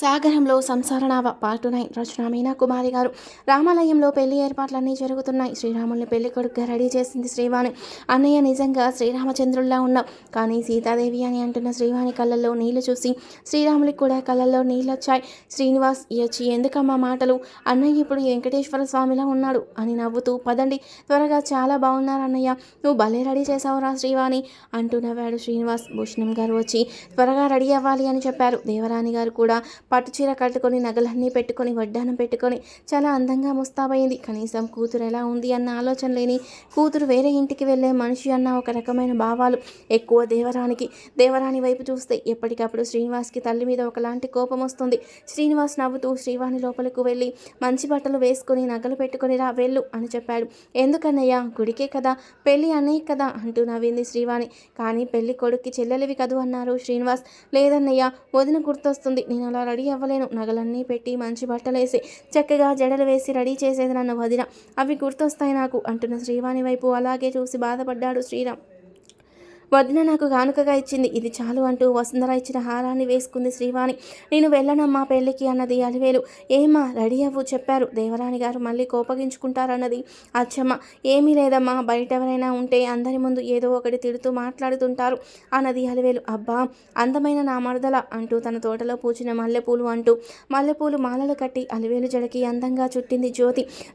సాగరంలో సంసారనావ పార్ట్ 9 రచన మీనా కుమారి గారు. రామాలయంలో పెళ్లి ఏర్పాట్లన్నీ జరుగుతున్నాయి. శ్రీరాముల్ని పెళ్లి కొడుకుగా రెడీ చేసింది శ్రీవాణి. అన్నయ్య నిజంగా శ్రీరామచంద్రుల్లా ఉన్నావు, కానీ సీతాదేవి అని అంటున్న శ్రీవాణి కళ్ళల్లో నీళ్లు చూసి శ్రీరాములకి కూడా కళ్ళల్లో నీళ్ళొచ్చాయి. శ్రీనివాస్ వచ్చి ఎందుకమ్మా మాటలు, అన్నయ్య ఇప్పుడు వెంకటేశ్వర స్వామిలా ఉన్నాడు అని నవ్వుతూ, పదండి త్వరగా, చాలా బాగున్నారు అన్నయ్య, నువ్వు భలే రెడీ చేసావురా శ్రీవాణి అంటూ నవ్వాడు శ్రీనివాస్. భూషణం గారు వచ్చి త్వరగా రెడీ అవ్వాలి అని చెప్పారు. దేవరాణి గారు కూడా పట్టుచీర కట్టుకొని నగలన్నీ పెట్టుకొని వడ్డానం పెట్టుకొని చాలా అందంగా ముస్తాబైంది. కనీసం కూతురు ఎలా ఉంది అన్న ఆలోచన లేని కూతురు వేరే ఇంటికి వెళ్ళే మనిషి అన్న ఒక రకమైన భావాలు ఎక్కువ దేవరాణి వైపు చూస్తే ఎప్పటికప్పుడు శ్రీనివాస్కి తల్లి మీద ఒకలాంటి కోపం వస్తుంది. శ్రీనివాస్ నవ్వుతూ శ్రీవాణి లోపలికి వెళ్ళి మంచి బట్టలు వేసుకొని నగలు పెట్టుకొని రా వెళ్ళు అని చెప్పాడు. ఎందుకన్నయ్య, గుడికే కదా, పెళ్ళి అన్నయ్య కదా అంటూ నవ్వింది శ్రీవాణి. కానీ పెళ్లి కొడుక్కి చెల్లెలివి కదూ అన్నారు శ్రీనివాస్. లేదన్నయ్య, వదిన గుర్తొస్తుంది, నేను అలా రెడీ అవ్వలేను, నగలన్నీ పెట్టి మంచి బట్టలేసి చక్కగా జడలు వేసి రెడీ చేసేది నన్ను వదిన, అవి గుర్తొస్తాయి నాకు అంటున్న శ్రీవాణి వైపు అలాగే చూసి బాధపడ్డాడు శ్రీరామ్. వదిన నాకు కానుకగా ఇచ్చింది, ఇది చాలు అంటూ వసుంధర ఇచ్చిన హారాన్ని వేసుకుంది శ్రీవాణి. నేను వెళ్ళనమ్మా పెళ్ళికి అన్నది అలివేలు. ఏమ్మా రెడీ అవ్వు చెప్పారు దేవరాణి గారు, మళ్ళీ కోపగించుకుంటారన్నది అచ్చమ్మ. ఏమీ లేదమ్మా, బయట ఎవరైనా ఉంటే అందరి ముందు ఏదో ఒకటి తిడుతూ మాట్లాడుతుంటారు అన్నది అలివేలు. అబ్బా అందమైన నా మరదల అంటూ తన తోటలో పూచిన మల్లెపూలు అంటూ మల్లెపూలు మాలలు కట్టి అలివేలు జడకి అందంగా చుట్టింది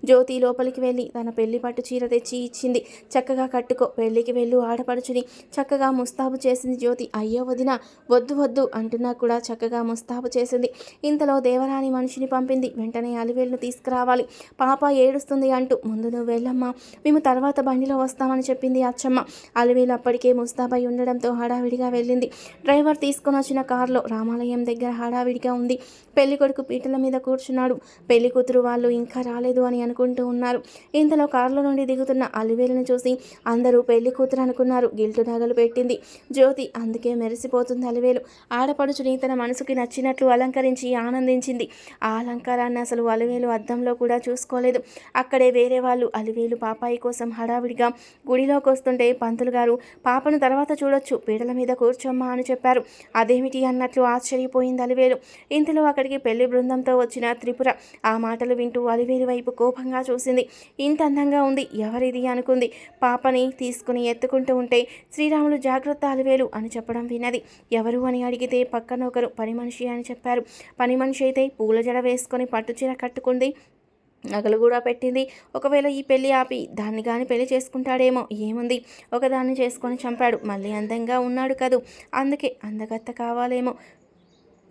జ్యోతి లోపలికి వెళ్ళి తన పెళ్లి పట్టు చీర తెచ్చి ఇచ్చింది. చక్కగా కట్టుకో, పెళ్లికి వెళ్ళు ఆడపడుచుని చక్కగా ముస్తాబు చేసింది జ్యోతి. అయ్యో వదిన, వద్దు వద్దు అంటున్నా కూడా చక్కగా ముస్తాబు చేసింది. ఇంతలో దేవరాణి మనిషిని పంపింది. వెంటనే అలివేలును తీసుకురావాలి, పాప ఏడుస్తుంది అంటూ. ముందు నువ్వు వెళ్ళమ్మా, మేము తర్వాత బండిలో వస్తామని చెప్పింది అచ్చమ్మ. అలివేలు అప్పటికే ముస్తాబై ఉండడంతో హడావిడిగా వెళ్ళింది. డ్రైవర్ తీసుకొని వచ్చిన కారులో రామాలయం దగ్గర హడావిడిగా ఉంది. పెళ్లి కొడుకు పీటల మీద కూర్చున్నాడు. పెళ్లి కూతురు వాళ్ళు ఇంకా రాలేదు అని అనుకుంటూ ఉన్నారు. ఇంతలో కారులో నుండి దిగుతున్న అలివేలును చూసి అందరూ పెళ్లి కూతురు అనుకున్నారు. గిల్టు నగలు పెట్టింది జ్యోతి, అందుకే మెరిసిపోతుంది అలివేలు. ఆడపడుచుని తన మనసుకి నచ్చినట్లు అలంకరించి ఆనందించింది. ఆ అలంకారాన్ని అసలు అలివేలు అద్దంలో కూడా చూసుకోలేదు. అక్కడే వేరే వాళ్ళు అలివేలు పాపాయి కోసం హడావిడిగా గుడిలోకి వస్తుంటే పంతులు గారు, పాపను తర్వాత చూడొచ్చు, పీటల మీద కూర్చోమ్మా అని చెప్పారు. అదేమిటి అన్నట్లు ఆశ్చర్యపోయింది అలివేలు. ఇంతలో అక్కడికి పెళ్లి బృందంతో వచ్చిన త్రిపుర ఆ మాటలు వింటూ అలివేలు వైపు కోపంగా చూసింది. ఇంత అందంగా ఉంది, ఎవరిది అనుకుంది. పాపని తీసుకుని ఎత్తుకుంటూ ఉంటే శ్రీరాములు జాగ్రత్త అలివేలు అని చెప్పడం విన్నది. ఎవరు అని అడిగితే పక్కన ఒకరు పని మనిషి అని చెప్పారు. పని మనిషి అయితే పూల జడ వేసుకొని పట్టుచీర కట్టుకుంది, నగలు కూడా పెట్టింది. ఒకవేళ ఈ పెళ్ళి ఆపి దాన్ని కానీ పెళ్లి చేసుకుంటాడేమో, ఏముంది, ఒకదాన్ని చేసుకొని చంపాడు, మళ్ళీ అందంగా ఉన్నాడు కదూ, అందుకే అందగత్త కావాలేమో.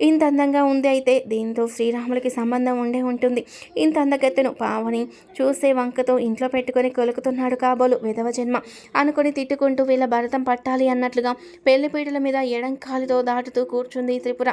ఇంత అందంగా ఉంది అయితే దీంతో శ్రీరాములకి సంబంధం ఉండే ఉంటుంది. ఇంత అందగత్తెను పావని చూసే వంకతో ఇంట్లో పెట్టుకొని కొలుకుతున్నాడు కాబోలు, విధవ జన్మ అనుకుని తిట్టుకుంటూ వీళ్ళ భరతం పట్టాలి అన్నట్లుగా పెళ్లిపీటల మీద ఎడంకాలితో దాటుతూ కూర్చుంది త్రిపుర.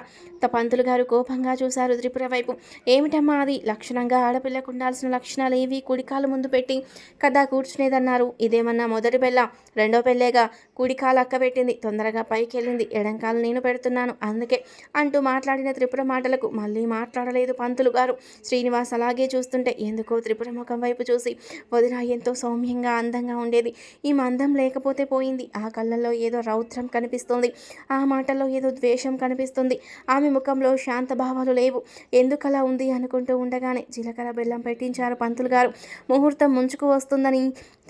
పంతులు గారు కోపంగా చూశారు త్రిపుర వైపు. ఏమిటమ్మా అది, లక్షణంగా ఆడపిల్లకు ఉండాల్సిన లక్షణాలు ఏవి కుడికాలు ముందు పెట్టి కదా కూర్చునేదన్నారు, ఇదేమన్నా మొదటి పెళ్ళ, రెండో పెళ్ళేగా, కుడికాలు అక్క పెట్టింది, తొందరగా పైకి వెళ్ళింది, ఎడంకాలు నేను పెడుతున్నాను అందుకే అంటూ మాట్లాడిన త్రిపుర మాటలకు మళ్ళీ మాట్లాడలేదు పంతులు గారు. శ్రీనివాస్ అలాగే చూస్తుంటే ఎందుకో త్రిపుర ముఖం వైపు చూసి, వదిన ఎంతో సౌమ్యంగా అందంగా ఉండేది, ఈ మందం లేకపోతే పోయింది. ఆ కళ్ళల్లో ఏదో రౌద్రం కనిపిస్తోంది, ఆ మాటల్లో ఏదో ద్వేషం కనిపిస్తుంది, ఆమె ముఖంలో శాంత భావాలు లేవు. ఎందుకలా ఉంది అనుకుంటూ ఉండగానే జీలకర్ర బెల్లం పెట్టించారు పంతులు గారు. ముహూర్తం ముంచుకు వస్తుందని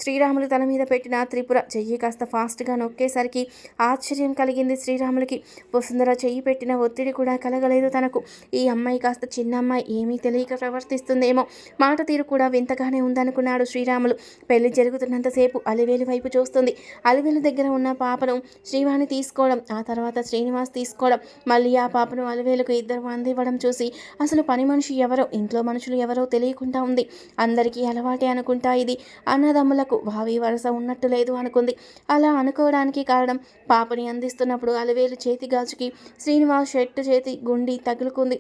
శ్రీరాములు తల మీద పెట్టిన త్రిపుర చెయ్యి కాస్త ఫాస్ట్గా నొక్కేసరికి ఆశ్చర్యం కలిగింది శ్రీరాములకి. వసుంధర చెయ్యి పెట్టిన ఒత్తిడి కూడా కలగలేదు తనకు. ఈ అమ్మాయి కాస్త చిన్న అమ్మాయి, ఏమీ తెలియక ప్రవర్తిస్తుందేమో, మాట తీరు కూడా వింతగానే ఉందనుకున్నాడు శ్రీరాములు. పెళ్లి జరుగుతున్నంతసేపు అలివేలు వైపు చూస్తుంది. అలివేలు దగ్గర ఉన్న పాపను శ్రీవాణి తీసుకోవడం, ఆ తర్వాత శ్రీనివాస్ తీసుకోవడం, మళ్ళీ ఆ పాపను అలివేలుకు ఇద్దరు అందివ్వడం చూసి అసలు పని మనిషి ఎవరో, ఇంట్లో మనుషులు ఎవరో తెలియకుండా ఉంది. అందరికీ అలవాటే అనుకుంటా ఇది, అన్నదమ్ములకు భావి వరస ఉన్నట్టు లేదు అనుకుంది. అలా అనుకోవడానికి కారణం, పాపని అందిస్తున్నప్పుడు అలివేలు చేతి గాజుకి శ్రీనివాస్ షర్టు చేతి గుండి తగులుకుంది.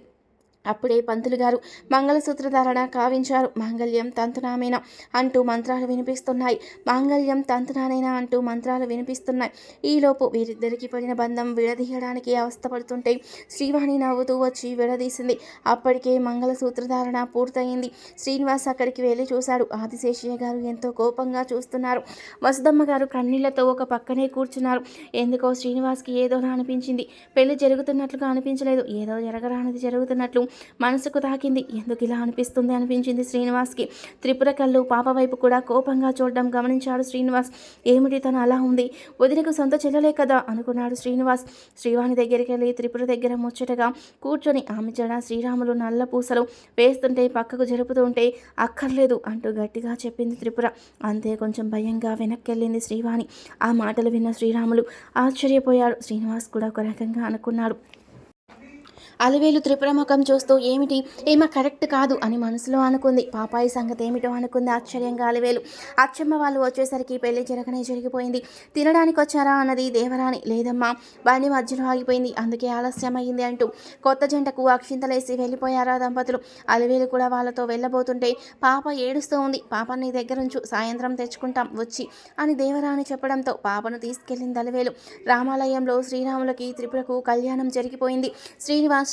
అప్పుడే పంతులు గారు మంగళసూత్ర ధారణ కావించారు. మాంగళ్యం తంతునామేనా అంటూ మంత్రాలు వినిపిస్తున్నాయి. మాంగళ్యం తంతునానేనా అంటూ మంత్రాలు వినిపిస్తున్నాయి. ఈలోపు వీరిద్దరికి పడిన బంధం విడదీయడానికి అవస్థపడుతుంటే శ్రీవాణి నవ్వుతూ వచ్చి విడదీసింది. అప్పటికే మంగళసూత్ర ధారణ పూర్తయింది. శ్రీనివాస్ అక్కడికి వెళ్ళి చూశాడు. ఆదిశేషయ్య గారు ఎంతో కోపంగా చూస్తున్నారు. వసుదమ్మ గారు కన్నీళ్లతో ఒక పక్కనే కూర్చున్నారు. ఎందుకో శ్రీనివాస్కి ఏదోలా అనిపించింది. పెళ్లి జరుగుతున్నట్లుగా అనిపించలేదు. ఏదో జరగరానిది జరుగుతున్నట్లు మనసుకు తాకింది. ఎందుకు ఇలా అనిపిస్తుంది అనిపించింది శ్రీనివాస్కి. త్రిపుర కళ్ళు పాప వైపు కూడా కోపంగా చూడడం గమనించాడు శ్రీనివాస్. ఏమిటి తను అలా ఉంది? వదినకు సొంత చెల్లలే కదా అనుకున్నాడు శ్రీనివాస్. శ్రీవాణి దగ్గరికి వెళ్ళి త్రిపుర దగ్గర ముచ్చటగా కూర్చొని ఆమె జడ శ్రీరాములు నల్ల పూసలు వేస్తుంటే పక్కకు జరుపుతుంటే అక్కర్లేదు అంటూ గట్టిగా చెప్పింది త్రిపుర. అంతే కొంచెం భయంగా వెనక్కెళ్ళింది శ్రీవాణి. ఆ మాటలు విన్న శ్రీరాములు ఆశ్చర్యపోయాడు. శ్రీనివాస్ కూడా ఒక రకంగా అనుకున్నాడు. అలివేలు త్రిపుర ముఖం చూస్తూ ఏమిటి ఏమో కరెక్ట్ కాదు అని మనసులో అనుకుంది. పాపాయి సంగతి ఏమిటో అనుకుంది ఆశ్చర్యంగా అలివేలు. అచ్చమ్మ వాళ్ళు వచ్చేసరికి పెళ్లి జరగనే జరిగిపోయింది. తినడానికి వచ్చారా అన్నది దేవరాని. లేదమ్మా, బండి మధ్యలో ఆగిపోయింది, అందుకే ఆలస్యం అయ్యింది అంటూ కొత్త జంటకు అక్షింతలేసి వెళ్ళిపోయారా దంపతులు. అలివేలు కూడా వాళ్ళతో వెళ్ళబోతుంటే పాప ఏడుస్తూ ఉంది. పాప నీ దగ్గరుంచు, సాయంత్రం తెచ్చుకుంటాం వచ్చి అని దేవరాని చెప్పడంతో పాపను తీసుకెళ్లింది అలివేలు. రామాలయంలో శ్రీరాములకి త్రిపురకు కళ్యాణం జరిగిపోయింది.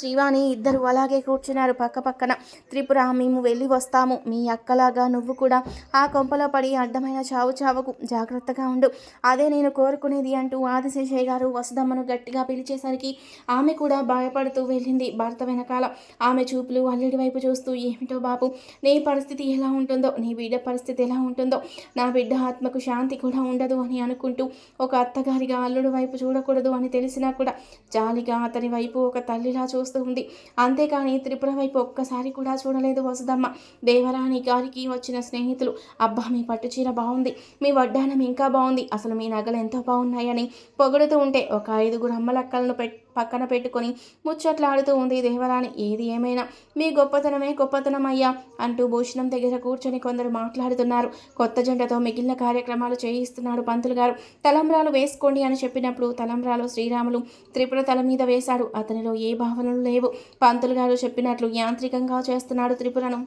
శ్రీవాణి ఇద్దరు అలాగే కూర్చున్నారు పక్క పక్కన. త్రిపుర, మేము వెళ్ళి వస్తాము, మీ అక్కలాగా నువ్వు కూడా ఆ కొంపలో పడి అడ్డమైన చావుకు జాగ్రత్తగా ఉండు, అదే నేను కోరుకునేది అంటూ ఆదిశేషయ్య గారు వసుదమ్మను గట్టిగా పిలిచేసరికి ఆమె కూడా భయపడుతూ వెళ్ళింది భర్త వెనకాల. ఆమె చూపులు అల్లుడి వైపు చూస్తూ ఏమిటో బాబు, నీ పరిస్థితి ఎలా ఉంటుందో, నీ బిడ్డ పరిస్థితి ఎలా ఉంటుందో, నా బిడ్డ ఆత్మకు శాంతి కూడా ఉండదు అని అనుకుంటూ ఒక అత్తగారిగా అల్లుడి వైపు చూడకూడదు అని తెలిసినా కూడా జాలిగా అతని వైపు ఒక తల్లిలా చూస్తూ ఉంది. అంతేకాని త్రిపుర వైపు ఒక్కసారి కూడా చూడలేదు వసుదమ్మ. దేవరాణి గారికి వచ్చిన స్నేహితులు, అబ్బా మీ పట్టుచీర బాగుంది, మీ వడ్డానం ఇంకా బాగుంది, అసలు మీ నగలు ఎంతో బాగున్నాయని పొగుడుతూ ఉంటే ఒక 5 అమ్మలక్కలను పక్కన పెట్టుకొని ముచ్చట్లాడుతూ ఉంది దేవరాణి. ఏది ఏమైనా మీ గొప్పతనమే గొప్పతనం అయ్యా అంటూ భూషణం దగ్గర కూర్చొని కొందరు మాట్లాడుతున్నారు. కొత్త జంటతో మిగిలిన కార్యక్రమాలు చేయిస్తున్నాడు పంతులు గారు. తలంబ్రాలు వేసుకోండి అని చెప్పినప్పుడు తలంబ్రాలు శ్రీరాములు త్రిపుర తల మీద వేశాడు. అతనిలో ఏ భావనలు లేవు. పంతులు గారు చెప్పినట్లు యాంత్రికంగా చేస్తున్నాడు త్రిపురను.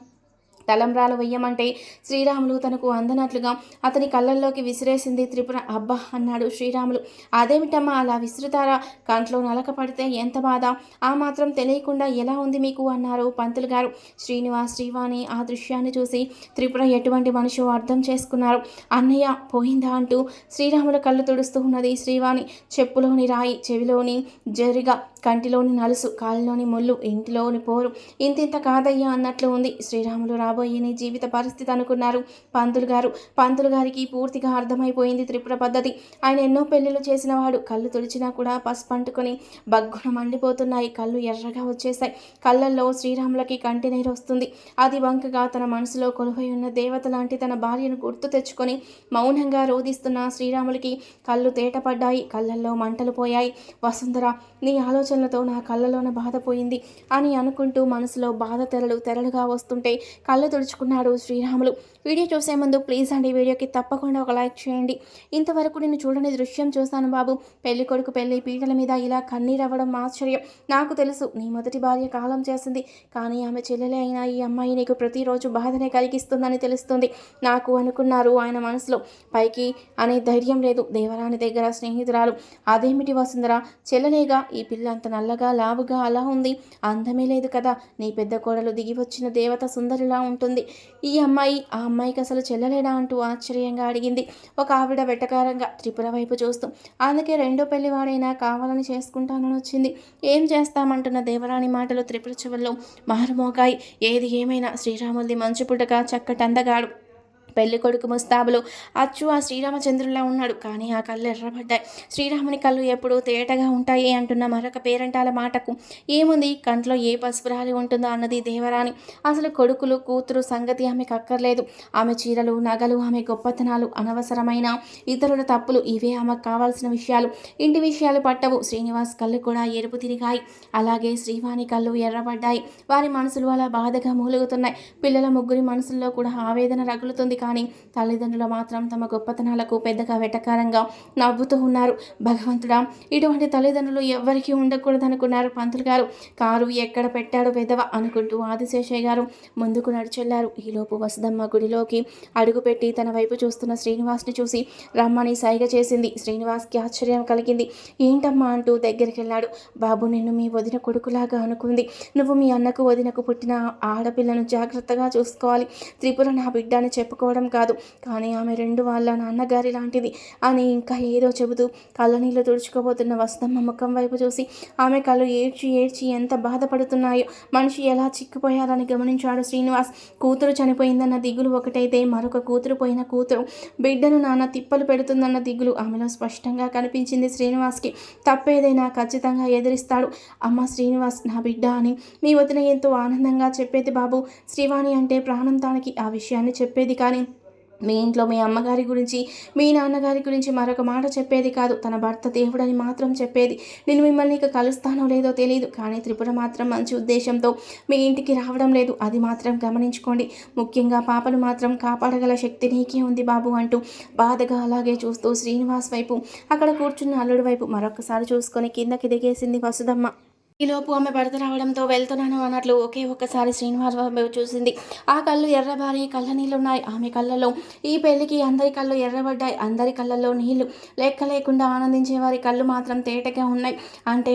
తలంబ్రాలు వెయ్యమంటే శ్రీరాములు తనకు అందనట్లుగా అతని కళ్ళల్లోకి విసిరేసింది త్రిపుర. అబ్బా అన్నాడు శ్రీరాములు. అదేమిటమ్మా అలా విసురుతారా, కంట్లో నలక పడితే ఎంత బాధ, ఆ మాత్రం తెలియకుండా ఎలా ఉంది మీకు అన్నారు పంతులు గారు. శ్రీవాణి ఆ దృశ్యాన్ని చూసి త్రిపుర ఎటువంటి మనిషో అర్థం చేసుకున్నారు. అన్నయ్య పోయిందా అంటూ శ్రీరాముల కళ్ళు తుడుస్తూ ఉన్నది శ్రీవాణి. చెప్పులోని రాయి, చెవిలోని జరిగ, కంటిలోని నలుసు, కాలిలోని ముళ్ళు, ఇంటిలోని పోరు ఇంతింత కాదయ్యా అన్నట్లు ఉంది శ్రీరాములు రాబోయే నీ జీవిత పరిస్థితి అనుకున్నారు పంతులు గారికి పూర్తిగా అర్థమైపోయింది త్రిపుర పద్ధతి. ఆయన ఎన్నో పెళ్లిళ్ళు చేసిన వాడు. కళ్ళు తుడిచినా కూడా పసుపంటుకొని బగ్గున మండిపోతున్నాయి. కళ్ళు ఎర్రగా వచ్చేశాయి. కళ్ళల్లో శ్రీరాములకి కంటి నీరు వస్తుంది. అది వంకగా తన మనసులో కొలువై ఉన్న దేవత లాంటి తన భార్యను గుర్తు తెచ్చుకొని మౌనంగా రోధిస్తున్న శ్రీరాములకి కళ్ళు తేటపడ్డాయి. కళ్ళల్లో మంటలు పోయాయి. వసుంధర, నీ ఆలోచనలతో నా కళ్ళలోన బాధ పోయింది అని అనుకుంటూ మనసులో బాధ తెరలుగా వస్తుంటే కళ్ళు తుడుచుకున్నాడు శ్రీరాములు. వీడియో చూసే ముందు ప్లీజ్ అండి వీడియోకి తప్పకుండా ఒక లైక్ చేయండి. ఇంతవరకు నేను చూడని దృశ్యం చూశాను బాబు. పెళ్లి కొడుకు పెళ్లి పీటల మీద ఇలా కన్నీరవ్వడం ఆశ్చర్యం. నాకు తెలుసు నీ మొదటి భార్య కాలం చేసింది, కానీ ఆమె చెల్లెలే అయినా ఈ అమ్మాయి నీకు ప్రతిరోజు బాధనే కలిగిస్తుందని తెలుస్తుంది నాకు అనుకున్నారు ఆయన మనసులో. పైకి అనే ధైర్యం లేదు. దేవరాని దగ్గర స్నేహితురాలు. అదేమిటి వసుంధర, చెల్లెలేగా, ఈ పిల్ల అంత నల్లగా లావుగా అలా ఉంది, అందమే లేదు కదా. నీ పెద్ద కోడలు దిగి వచ్చిన దేవత సుందరిలా ఉంటుంది. ఈ అమ్మాయి ఆ అమ్మాయికి అసలు చెల్లలేడా అంటూ ఆశ్చర్యంగా అడిగింది ఒక ఆవిడ వెటకారంగా త్రిపుర వైపు చూస్తూ. అందుకే రెండో పెళ్లి వాడైనా కావాలని చేసుకుంటానని వచ్చింది. ఏం చేస్తామంటున్న దేవరాణి మాటలు త్రిపుర చెవుల్లో మారుమోగాయి. ఏది ఏమైనా శ్రీరాములది మంచు పుట్టక చక్కటి అందగాడు. పెళ్లి కొడుకు ముస్తాబులు అచ్చు ఆ శ్రీరామచంద్రులా ఉన్నాడు, కానీ ఆ కళ్ళు ఎర్రబడ్డాయి. శ్రీరాముని కళ్ళు ఎప్పుడూ తేటగా ఉంటాయి అంటున్న మరొక పేరంటాల మాటకు ఏముంది, కంట్లో ఏ పసుపురాలి ఉంటుందో అన్నది దేవరాని. అసలు కొడుకులు కూతురు సంగతి ఆమెకు అక్కర్లేదు. ఆమె చీరలు, నగలు, ఆమె గొప్పతనాలు, అనవసరమైన ఇతరుల తప్పులు ఇవే ఆమెకు కావాల్సిన విషయాలు. ఇంటి విషయాలు పట్టవు. శ్రీనివాస్ కళ్ళు కూడా ఎరుపు తిరిగాయి. అలాగే శ్రీవాణి కళ్ళు ఎర్రబడ్డాయి. వారి మనసులు అలా బాధగా మూలుగుతున్నాయి. పిల్లల ముగ్గురి మనసుల్లో కూడా ఆవేదన రగులుతుంది. కానీ తల్లిదండ్రులు మాత్రం తమ గొప్పతనాలకు పెద్దగా వెటకారంగా నవ్వుతూ ఉన్నారు. భగవంతుడా, ఇటువంటి తల్లిదండ్రులు ఎవ్వరికీ ఉండకూడదనుకున్నారు పంతులు గారు. కారు ఎక్కడ పెట్టాడు వెధవ అనుకుంటూ ఆదిశేషయ్య గారు ముందుకు నడిచెళ్లారు. ఈలోపు వసుదమ్మ గుడిలోకి అడుగుపెట్టి తన వైపు చూస్తున్న శ్రీనివాస్ని చూసి రమ్మని సైగ చేసింది. శ్రీనివాస్కి ఆశ్చర్యం కలిగింది. ఏంటమ్మా అంటూ దగ్గరికి వెళ్ళాడు. బాబు, నిన్ను మీ వదిన కొడుకులాగా అనుకుంది. నువ్వు మీ అన్నకు వదినకు పుట్టిన ఆడపిల్లను జాగ్రత్తగా చూసుకోవాలి. త్రిపుర నా బిడ్డ అని చెప్పుకోవడం కాదు, కానీ ఆమె రెండు వాళ్ళ నాన్నగారి లాంటిది అని ఇంకా ఏదో చెబుతూ కళ్ళనీళ్ళు తుడుచుకోబోతున్న వసుదమ్మ ముఖం వైపు చూసి ఆమె కళ్ళు ఏడ్చి ఏడ్చి ఎంత బాధపడుతున్నాయో, మనిషి ఎలా చిక్కిపోయారని గమనించాడు శ్రీనివాస్. కూతురు చనిపోయిందన్న దిగులు ఒకటైతే, మరొక కూతురు పోయిన కూతురు బిడ్డను నాన్న తిప్పలు పెడుతుందన్న దిగులు ఆమెలో స్పష్టంగా కనిపించింది శ్రీనివాస్కి. తప్పేదైనా ఖచ్చితంగా ఎదిరిస్తాడు. అమ్మ శ్రీనివాస్ నా బిడ్డ అని మీ వదిన ఎంతో ఆనందంగా చెప్పేది బాబు. శ్రీవాణి అంటే ప్రాణం తానికి. ఆ విషయాన్ని చెప్పేది కానీ మీ ఇంట్లో మీ అమ్మగారి గురించి మీ నాన్నగారి గురించి మరొక మాట చెప్పేది కాదు. తన భర్త దేవుడని మాత్రం చెప్పేది. నేను మిమ్మల్ని ఇక కలుస్తానో లేదో తెలియదు, కానీ త్రిపుర మాత్రం మంచి ఉద్దేశంతో మీ ఇంటికి రావడం లేదు, అది మాత్రం గమనించుకోండి. ముఖ్యంగా పాపను మాత్రం కాపాడగల శక్తి నీకే ఉంది బాబు అంటూ బాధగా అలాగే చూస్తూ శ్రీనివాస్ వైపు, అక్కడ కూర్చున్న అల్లుడి వైపు మరొకసారి చూసుకొని కిందకి దిగేసింది వసుదమ్మ. ఈలోపు ఆమె భర్త రావడంతో వెళ్తున్నాను అన్నట్లు ఒకే ఒక్కసారి శ్రీనివాస్ వైపు చూసింది. ఆ కళ్ళు ఎర్రబారి కళ్ళ నీళ్ళున్నాయి ఆమె కళ్ళలో. ఈ పెళ్లికి అందరి కళ్ళు ఎర్రబడ్డాయి. అందరి కళ్ళల్లో నీళ్లు లెక్క లేకుండా ఆనందించే వారి కళ్ళు మాత్రం తేటగా ఉన్నాయి. అంటే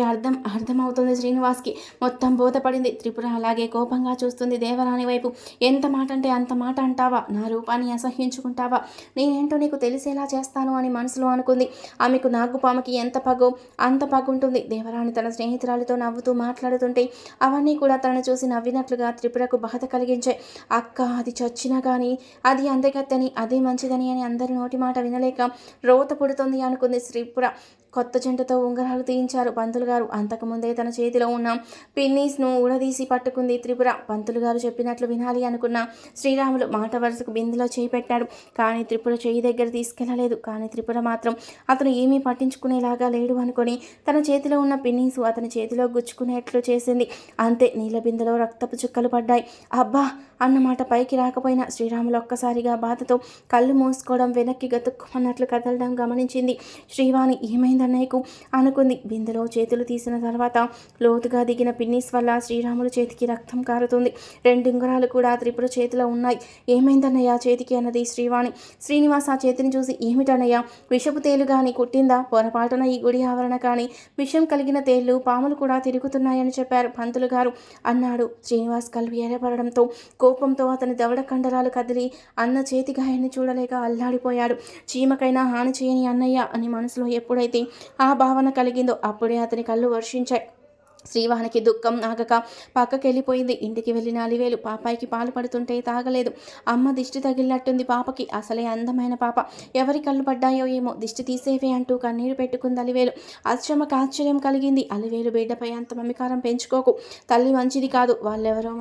అర్థమవుతుంది శ్రీనివాస్కి. మొత్తం బోధపడింది. త్రిపుర అలాగే కోపంగా చూస్తుంది దేవరాణి వైపు. ఎంత మాట అంటే అంత మాట అంటావా? నా రూపాన్ని అసహ్యించుకుంటావా? నేనేంటో నీకు తెలిసేలా చేస్తాను అని మనసులో అనుకుంది. ఆమెకు నాగుపాముకి ఎంత పగో అంత పగుంటుంది. దేవరాణి తన స్నేహితురాలితో నవ్వుతూ మాట్లాడుతుంటే అవన్నీ కూడా తనను చూసి నవ్వినట్లుగా త్రిపురకు బాధ కలిగించాయి. అక్క, అది చచ్చినా కానీ అది అందగత్తని, అదే మంచిదని అని అందరి నోటి మాట వినలేక రోత పుడుతుంది అనుకుంది త్రిపుర. కొత్త జంటతో ఉంగరాలు తీయించారు పంతులు గారు. అంతకుముందే తన చేతిలో ఉన్న పిన్నీస్ను ఊడదీసి పట్టుకుంది త్రిపుర. పంతులు గారు చెప్పినట్లు వినాలి అనుకున్న శ్రీరాములు మాట వరుసకు బిందులో చేయి పెట్టాడు. కానీ త్రిపుర చేయి దగ్గర తీసుకెళ్లలేదు. కానీ త్రిపుర మాత్రం అతను ఏమీ పట్టించుకునేలాగా లేడు అనుకొని తన చేతిలో ఉన్న పిన్నీసు అతని చేతిలో గుచ్చుకునేట్లు చేసింది. అంతే, నీళ్ళ బిందెలో రక్తపు చుక్కలు పడ్డాయి. అబ్బా అన్నమాట పైకి రాకపోయినా శ్రీరాములు ఒక్కసారిగా బాధతో కళ్ళు మూసుకోవడం, వెనక్కి గతుక్కుమన్నట్లు కదలడం గమనించింది. శ్రీవాణి ఏమైందన్నయ్యకు అనుకుంది. బిందెలో చేతులు తీసిన తర్వాత లోతుగా దిగిన పిన్నిస్ వల్ల శ్రీరాములు చేతికి రక్తం కారుతుంది. 2 ఉంగరాలు కూడా త్రిపుర చేతిలో ఉన్నాయి. ఏమైందన్నయ్య చేతికి అన్నది శ్రీవాణి. శ్రీనివాస్ ఆ చేతిని చూసి ఏమిటన్నయ్య, విషపు తేలు కానీ కుట్టిందా? పొరపాటున ఈ గుడి ఆవరణ కానీ విషం కలిగిన తేళ్లు పాములు కూడా తిరుగుతున్నాయని చెప్పారు పంతులు గారు అన్నాడు. శ్రీనివాస్ కళ్ళు ఎర్రపడడంతో కోపంతో అతని దవడ కండరాలు కదిలి అన్న చేతి గాయాన్ని చూడలేక అల్లాడిపోయాడు. చీమకైనా హాని చేయని అన్నయ్య అని మనసులో ఎప్పుడైతే ఆ భావన కలిగిందో అప్పుడే అతని కళ్ళు వర్షించాయి. శ్రీవానికి దుఃఖం ఆగక పక్కకెళ్ళిపోయింది. ఇంటికి వెళ్ళిన అలివేలు పాపాయికి పాలు పడుతుంటే తాగలేదు. అమ్మ దిష్టి తగిలినట్టుంది పాపకి. అసలే అందమైన పాప, ఎవరి కళ్ళు పడ్డాయో ఏమో, దిష్టి తీసేవే అంటూ కన్నీరు పెట్టుకుంది అలివేలు. అశ్రమకు ఆశ్చర్యం కలిగింది. అలివేలు బిడ్డపై అంత మమికారం పెంచుకోకు, తల్లి మంచిది కాదు, వాళ్ళెవరో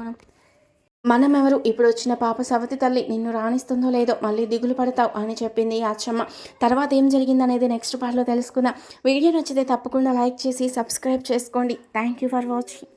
మనమెవరు, ఇప్పుడు వచ్చిన పాప సవతి తల్లి, నిన్ను రాణిస్తుందో లేదో, మళ్ళీ దిగులు పడతావు అని చెప్పింది అచ్చమ్మ. తర్వాత ఏం జరిగిందనేది నెక్స్ట్ పార్ట్లో తెలుసుకుందాం. వీడియో నచ్చితే తప్పకుండా లైక్ చేసి సబ్స్క్రైబ్ చేసుకోండి. Thank you for watching.